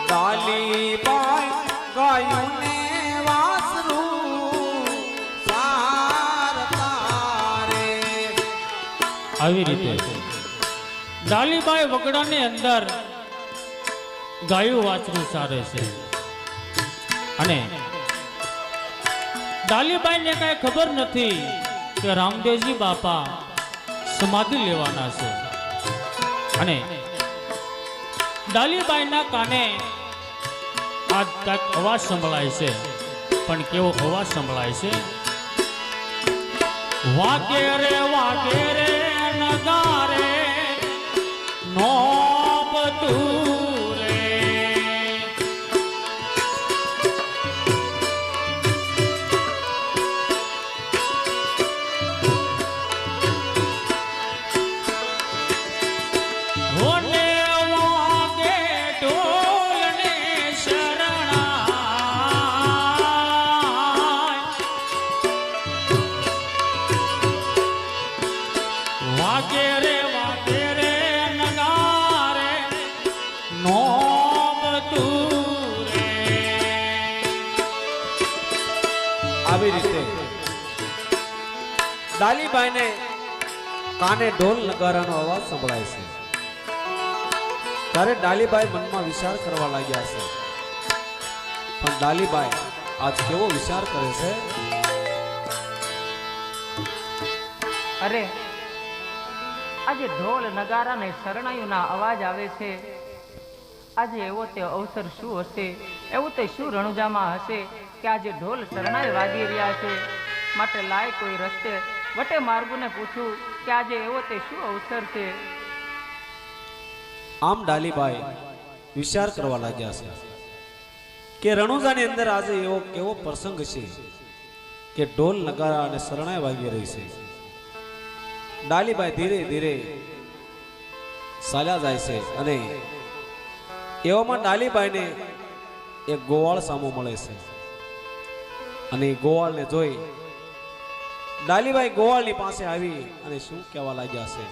ડાલીબાઈ ગાયું ને વાસરું સારતા રે. આવી રીતે ડાલીબાઈ વગડાની અંદર ગાયું વાછરું સારે છે અને ડાલીબાઈને કઈ ખબર નથી કે રામદેવજી બાપા સમાધિ લેવાના છે અને ડાલીબાઈના કાને આ કાંઈક અવાજ સંભળાય છે પણ કેવો અવાજ સંભળાય છે વાગે રે નગારે નો બધું રે. હોને વાગે ઢોલને શરણાય વાગે રે નગારે નો બધું રે. આવી રીતે ડાલીબાઈને કાને ઢોલ નગારાનો અવાજ સંભળાય છે ત્યારે ડાલીબાઈ મનમાં વિચાર કરવા લાગ્યા છે. પણ ડાલીબાઈ આજ કેવો વિચાર કરે છે. અરે આજે ઢોલ નગારા ને શરણાઈઓના અવાજ આવે છે. આજે એવો તે અવસર શું હશે, એવું તે શું રણુજામાં હશે કે આજે ઢોલ શરણાઈ વાગી રહ્યા છે. માટે લાય કોઈ રસ્તે વટે માર્ગોને પૂછું કે આજે એવો તે શું અવસર છે. આમ ડાલીબાઈ વિચાર કરવા લાગ્યા છે કે રણુજાની અંદર આજે એવો કેવો પ્રસંગ છે કે ઢોલ નગારા અને શરણાઈ વાગી રહી છે. ડાલીબાઈ ધીરે ધીરે ચાલ્યા જાય છે અને એવામાં ડાલીબાઈને એક ગોવાળ સામો મળે છે અને ગોવાળને જોઈ ડાલીબાઈ ગોવાળની પાસે આવી અને શું કહેવા લાગ્યા છે.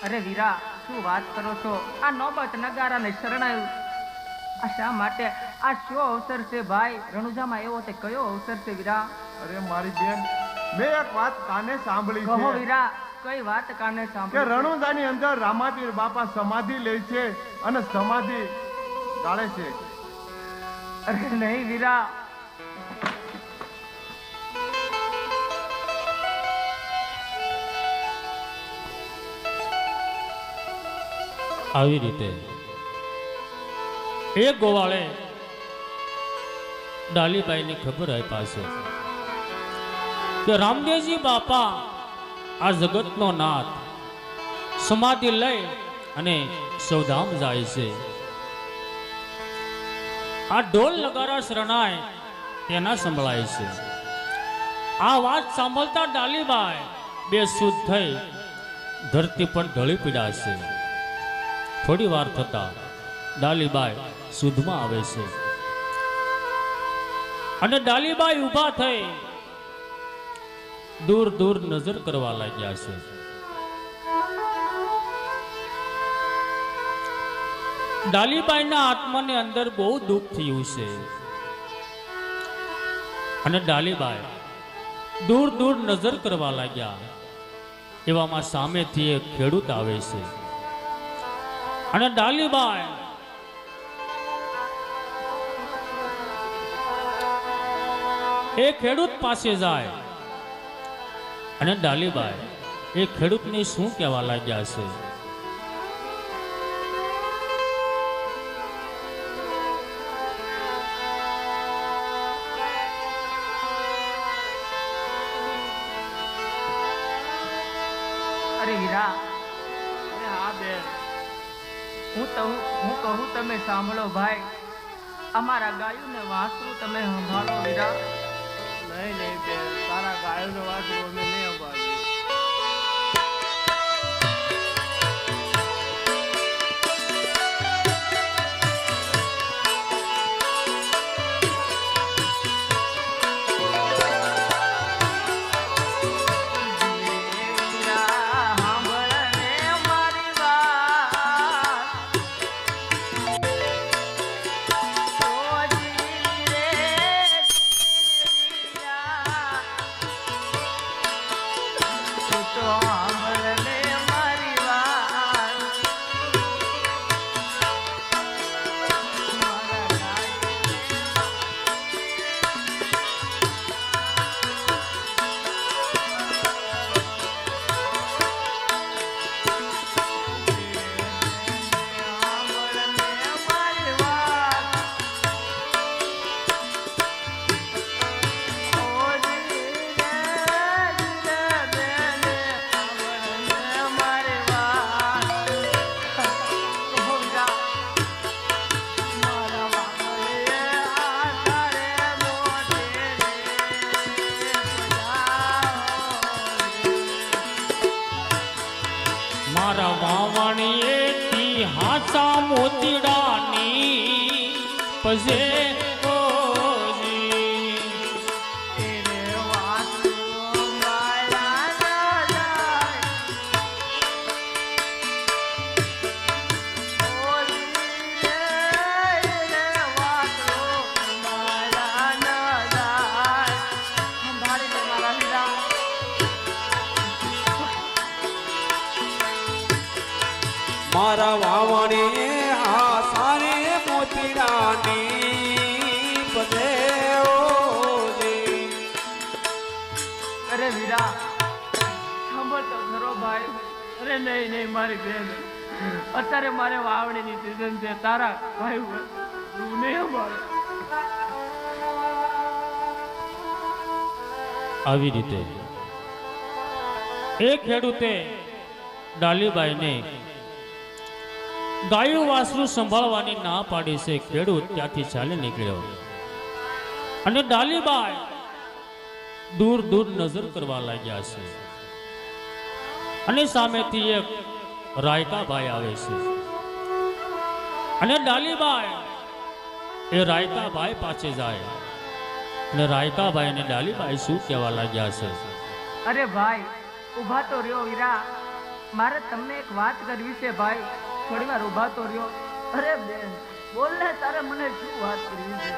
અરે વીરા, શું વાત કરો છો? આ નોબત નગારા ને શરણાયું આ શા માટે? આ શું અવસર છે ભાઈ? રણુજામાં એવો તે કયો અવસર છે વીરા? અરે મારી બેન, મેં એક વાત કાને સાંભળી કહો છે વીરા, કઈ વાત કાને કે સાંભળી? રણુજાની અંદર રામાપીર બાપા સમાધિ લે છે અને સમાધિ ગાળે છે. અરે નહીં વીરા, આવી રીતે એ ગોવાળે ડાલીબાઈને ખબર આપી છે કે રામદેવજી બાપા આ જગતનો નાથ સમાધિ લઈ અને સૌધામ જાય છે. આ ઢોલ નગારા શરણાય તેના સંભળાય છે. આ વાત સાંભળતા ડાલીબાઈ બેસુધ થઈ ધરતી પણ ઢળી પીડાશે. થોડી વાર થતા ડાલીબાઈ સુધમાં આવે છે અને ડાલીબાઈ ઊભા થઈ દૂર દૂર નજર કરવા લાગ્યા છે. ડાલીબાઈના આત્માની અંદર બહુ દુઃખ થયું છે અને ડાલીબાઈ દૂર દૂર નજર કરવા લાગ્યા. એવામાં સામેથી એક ખેડૂત આવે છે અને ડાલીબાઈ એ ખેડૂત પાસે જાય અને ડાલીબાઈ એ ખેડૂતને શું કહેવા લાગ્યા છે. અરે હીરા, અરે હા બેન, હું કહું તમે સાંભળો ભાઈ. અમારા ગાયું ને વાંસરું તમે સંભાળો હીરા. નહીં નહીં બેન, તારા ગાયોનો વાંસળો અમે નહીં સંભાળીએ. મારા વાવણીએથી હાચા મોતીડાની પજે મારા વાવણી આ સારે મોતીડાની પદે ઓજી. અરે વીરા, સાંભળ તો ખરો ભાઈ. અરે નહીં નહીં મારી બેન, અત્યારે મારે વાવણીની સિઝન છે. તારા ગાયું હું નહીં સંભાળે. આવી રીતે એ ખેડૂતે ડાલીબાઈને ગાયું વાસરું સંભાળવાની ના પાડી છે. ખેડૂત ત્યાંથી ચાલી નીકળ્યો અને ડાલીબાઈ દૂર દૂર નજર કરવા લાગ્યા છે અને સામેથી એક રાયકાભાઈ આવે છે અને ડાલીબાઈ એ રાયકાભાઈ પાસે જાય અને રાયકાભાઈ અને ડાલીબાઈ શું કહેવા લાગ્યા છે. અરે ભાઈ, ઊભા તો રહ્યો વીરા. મારે તમને એક વાત કરવી છે ભાઈ. થોડી વાર ઊભા તો રહ્યો. અરે બેન, બોલ ને, તારે મને શું વાત કરવી છે?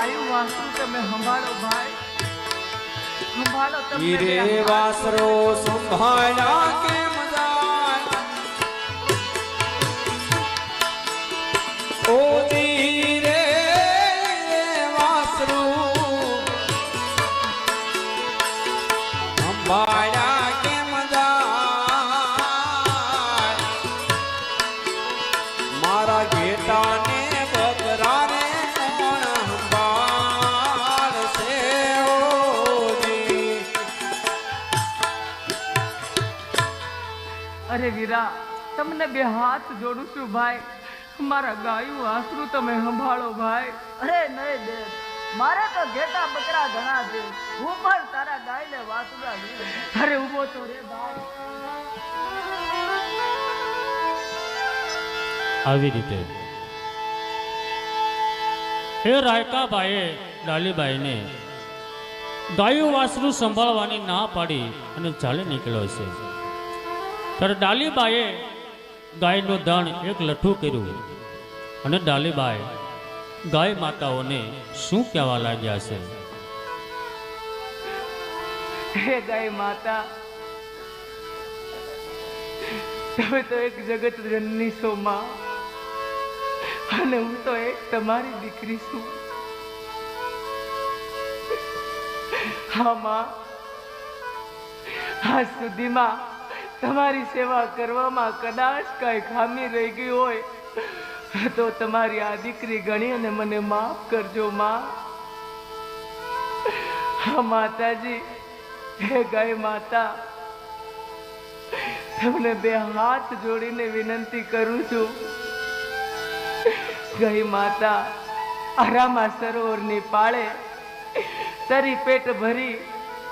ગાયું વાંસળું તમે સંભાળો ભાઈ, સંભાળો તમને હીરે બે હાથ વાસરો સંભાળ્યા કેમ જાય ઓ ધીરે વાસરો સંભાળ્યા કેમ જાય મારા ઘેટાને બકરાને કોણ સંભાળશે ઓજી અરે વીરા, તમને બે હાથ જોડું છું ભાઈ, મારા ગાયું વાંસળું તમે સંભાળો ભાઈ. અરે નહીં દેવ, મારે તો ઘેટા બકરા ઘણા છે, હું પણ તારા ગાયને વાસુડા લઈ. અરે ઊભો તો રે ભાઈ. આવી રીતે એ રાયકાબાઈએ ડાલીબાઈને ગાયું વાસરું સંભાળવાની ના પાડી અને ચાલી નીકળ્યો છે. ત્યારે ડાલીબાઈએ ગાયનું ધણ એક લઠ્ઠું કર્યું અને ડાલીબાઈ ગાય માતાઓને શું કહેવા લાગ્યા છે. હે ગાય માતા, તમે તો એક જગત જનની છો માં, અને હું તો એક તમારી દીકરી છું. હા માં, આજ સુધીમાં તમારી સેવા કરવામાં કદાચ કઈ ખામી રહી ગઈ હોય તો તમારી આ દીકરી ગણી અને મને માફ કરજો માં. હા માતાજી, હે ગાય માતા, તમને બે હાથ જોડીને વિનંતી કરું છું. ગાય માતા, રામા સરોવરની પાળે તરી પેટ ભરી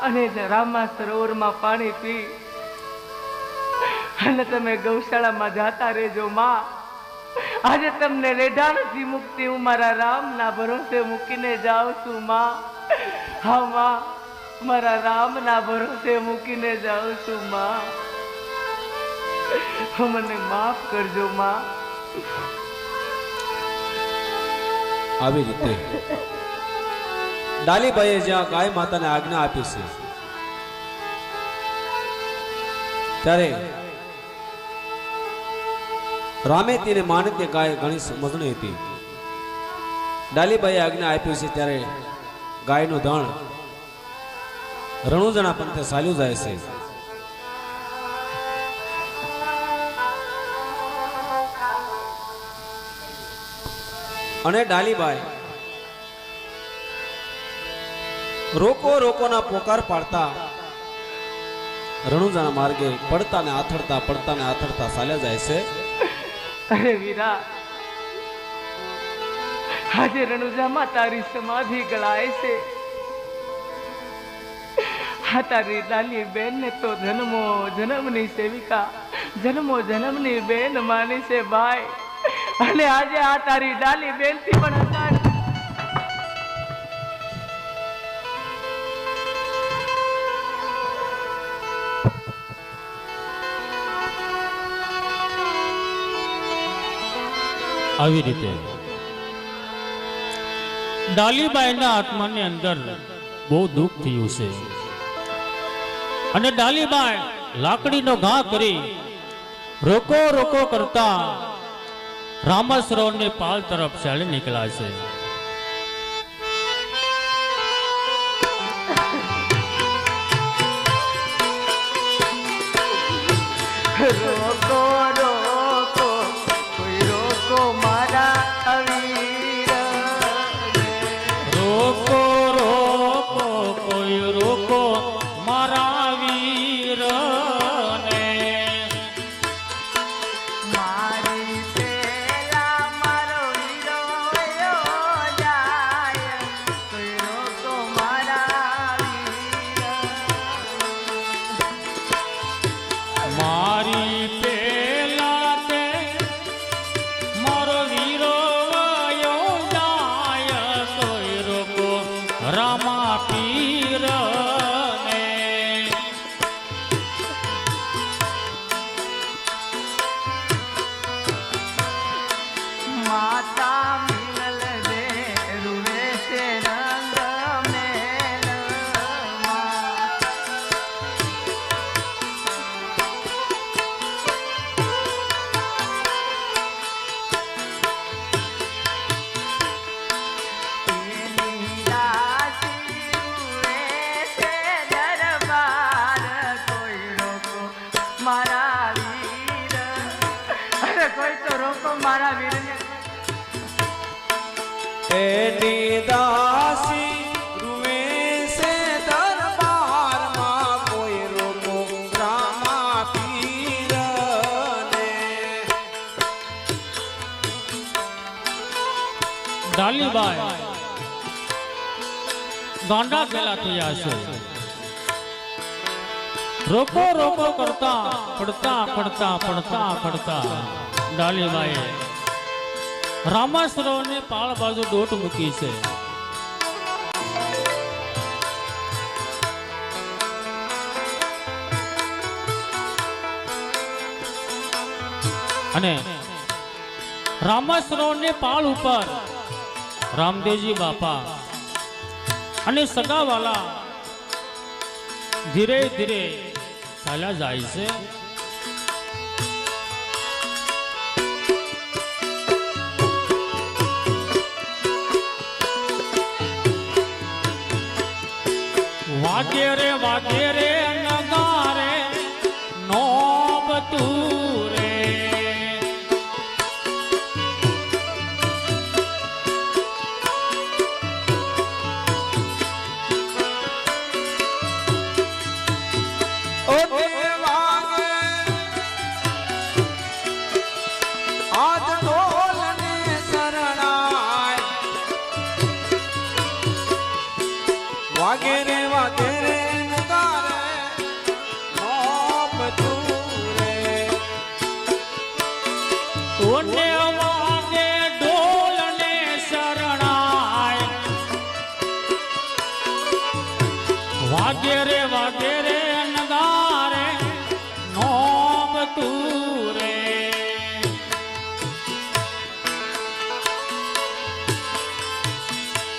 અને રામા સરોવરમાં પાણી પી અને તમે ગૌશાળામાં જાતા રહેજો માં. આજે તમને રેઢાણથી મુક્તિ હું મારા રામના ભરોસે મૂકીને જાઉં છું માં. હા માં, મારા રામના ભરોસે મૂકીને જાઉં છું માં. મને માફ કરજો માં. આવી રીતે ડાલીબાઈએ જ્યાં ગાય માતાને આજ્ઞા આપી છે ત્યારે રામેતી અને માનતી ગાય ઘણી સમજણી હતી. ડાલીબાઈએ આજ્ઞા આપી છે ત્યારે ગાયનું ધણ રણુજણા પંથે ચાલ્યું જાય છે. અને ડાલીબાઈ રોકો રોકોના પોકાર પાડતા રણુજાના માર્ગે પડતા ને આથડતા ચાલ્યા જાય છે. અરે વીરા, આજે રણુજામાં તારી સમાધિ ગળાય છે. આ તારી ડાલી બેન ને તો જન્મો જન્મની સેવિકા, જન્મો જન્મની બેન માની છે ભાઈ. અને આજે આ તારી ડાલી બેન થી પણ અકાળ આવી રીતે ડાલીબાઈના આત્માની અંદર બહુ દુઃખ થયું છે અને ડાલીબાઈ લાકડીનો ઘા કરી રોકો રોકો કરતા રામા સરોવરની પાલ તરફ ચાલી નીકળ્યા છે. રોકો રોકો કોઈ રોકો મારા વીર, રોકો રોકો કોઈ રોકો મારા વીર ને મારી પેલા મારો વીરો વયો જાય, કોઈ રોકો મારા વીર. મારી એની દાસી રૂવે છે દરબારમાં કોઈ રોકો રામા પીરને. ડાલીબાઈ ગાંડા પેલા થયા છે. રોકો રોકો કરતા પડતા પડતા પડતા પડતા ડાલીબાઈએ રામાસરોવરની પાળ બાજુ દોટ મૂકી છે. અને રામાસરોવરની પાળ ઉપર રામદેવજી બાપા અને સગાવાલા ધીરે ધીરે ચાલ્યા જાય છે. વાગે રે નગારે નોબતું રે. વાગેરે વાગેરે નગારે નોબતું રે. ઓને વાગે ઢોલ ને શરણાય. વાગે રે નગારે નોબતું રે.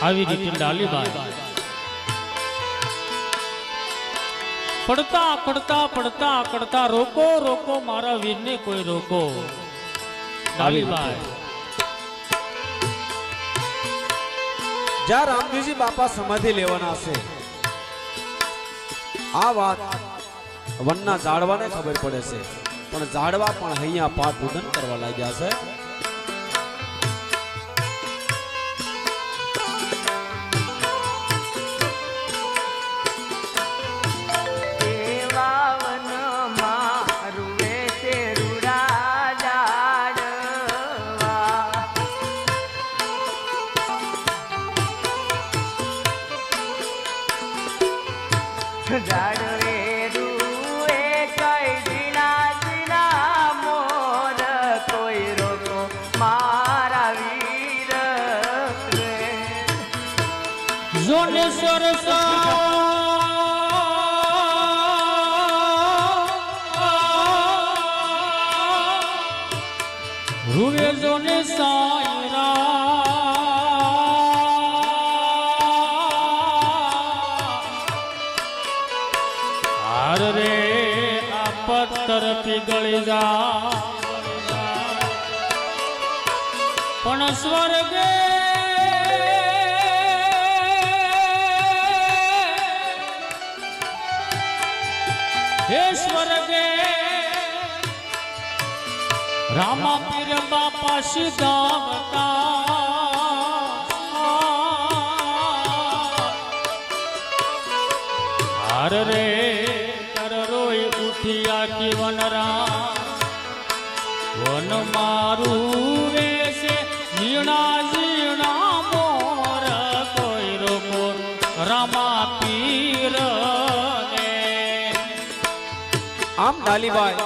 આવી રીતે ડાલીબાઈ પડતા પડતા પડતા પડતા રોકો રોકો મારા વીરને કોઈ રોકો. ડાલીબાઈ જ્યાં રામદેવજી બાપા સમાધિ લેવાના છે આ વાત વનના ઝાડવાને ખબર પડે છે, પણ ઝાડવા પણ અહીંયા પાઠ પૂજન કરવા લાગ્યા છે. જાડવે રૂએ કઈ જીણા જીણા મોર કોઈ રોકો મારા વીર રે. જોને સરસા રૂવે જોને સાયરા. રે આ પથ્થર પીગળી જા પણ સ્વર્ગે હે સ્વર્ગે રામા પીર બાપા સીધાવતા. રે ઉઠિયા વનરા વન મારું વેશે ઝીણા ઝીણા મોર કોઈ રોકો રામા પીર ને. આમ ડાલીબાઈ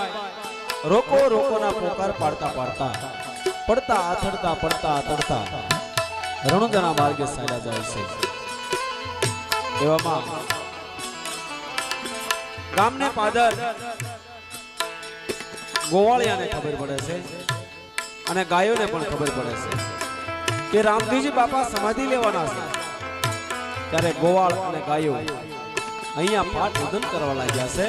રોકો રોકોના પોકાર પાડતા પાડતા પડતા આથડતા પડતા આથડતા રણુજાના માર્ગે ચાલ્યા જાય છે. એવામાં ગામને પાદર ગોવાળિયાને ખબર પડે છે અને ગાયોને પણ ખબર પડે છે કે રામદેવજી બાપા સમાધિ લેવાના છે. ત્યારે ગોવાળ અને ગાયો અહીંયા પાઠ પૂજન કરવા લાગ્યા છે.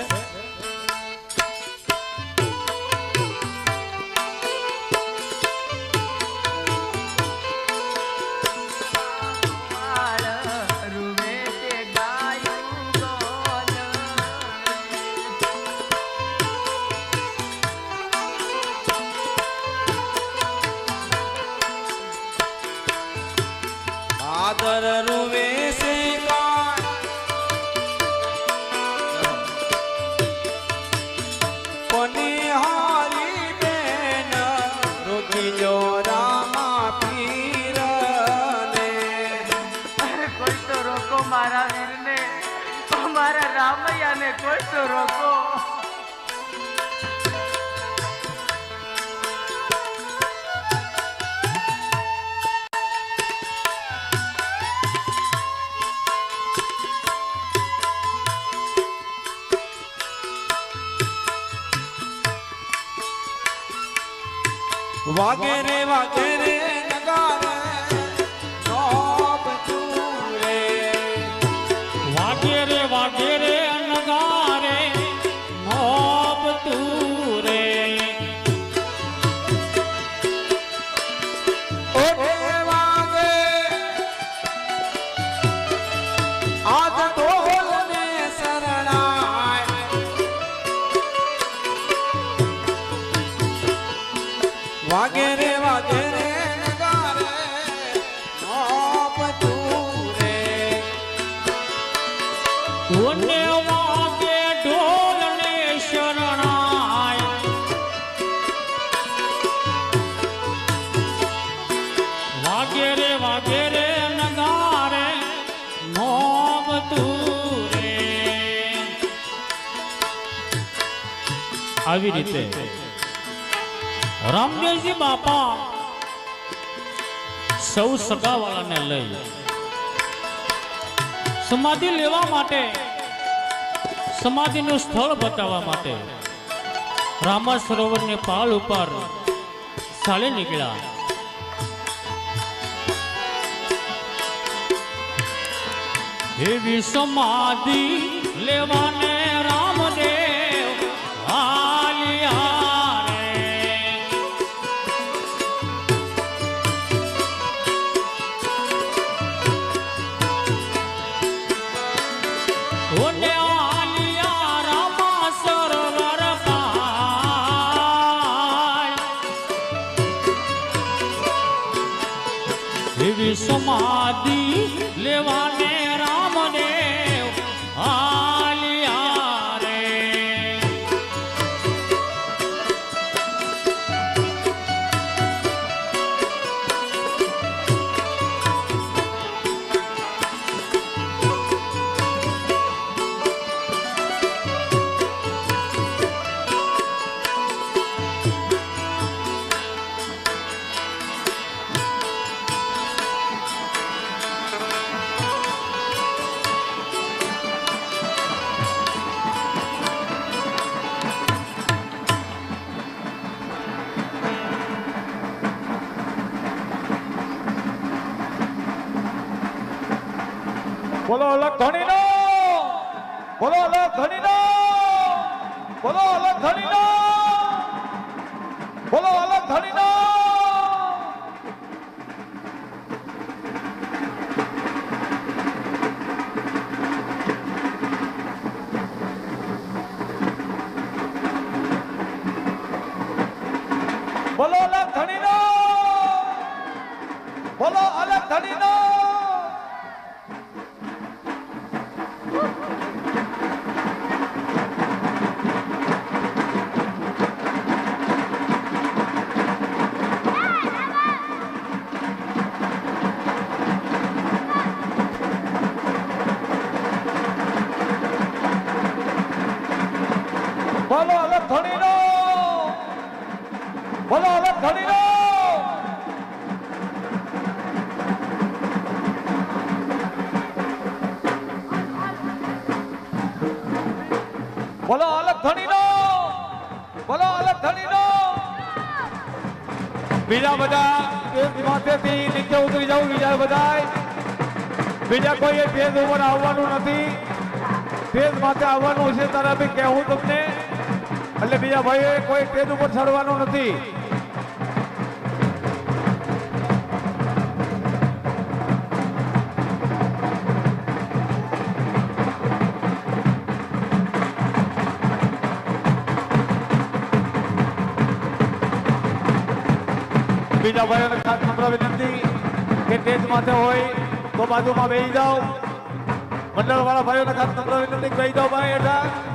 કોઈ તો રોકો. વાગે રે નગારે નોબ તુરે વાગે રે નગારે નોબ તુરે ઓરે વાગે આજ ઢોલ ને શરણાય વાગે રે નગારે નોબ તુરે ઓને વાગે ઢોલ ને શરણાય વાગે રે નગારે નોબ તુરે આવી રીતે રામદેવજી બાપા સૌ સગાવાળાને લઈ સમાધિ લેવા માટે, સમાધિનું સ્થળ બતાવવા માટે રામા સરોવરની પાળ ઉપર ચાલે નીકળ્યા. એવી સમાધિ લેવાને રામદેવ આલિયા રે. ઓને આલિયા રામા સરોવર પાય એવી સમાધિ લેવાને રામદેવ આલિયા રે. બોલો અલગ ધણીનો, બોલો અલગ ધણીનો, બોલો અલગ ધણીનો, બોલો અલગ ધણીનો. બોલો અલગ ધણીનો, બોલો અલગ ધણીનો. બોલો અલગ ધણીનો, બોલો અલગ ધણીનો. બોલો અલગ ધણીનો, બોલો અલગ ધણીનો. બીજા બધા એક માથેથી નીચે ઉતરી જવું, બીજા બધાય બીજા કોઈ પેજ ઉપર આવવાનું નથી. પેજ માથે આવવાનું છે તારા બી કહેવું તમને, એટલે બીજા ભાઈઓ કોઈ પેજ ઉપર ચડવાનું નથી. બીજા ભાઈઓને ખાસ નમ્ર વિનંતી કે સ્ટેજ માથે હોય તો બાજુમાં બેસી જાઓ. મંડળ વાળા ભાઈઓને ખાસ નમ્ર વિનંતી બેસી જાઓ ભાઈ હેઠળ.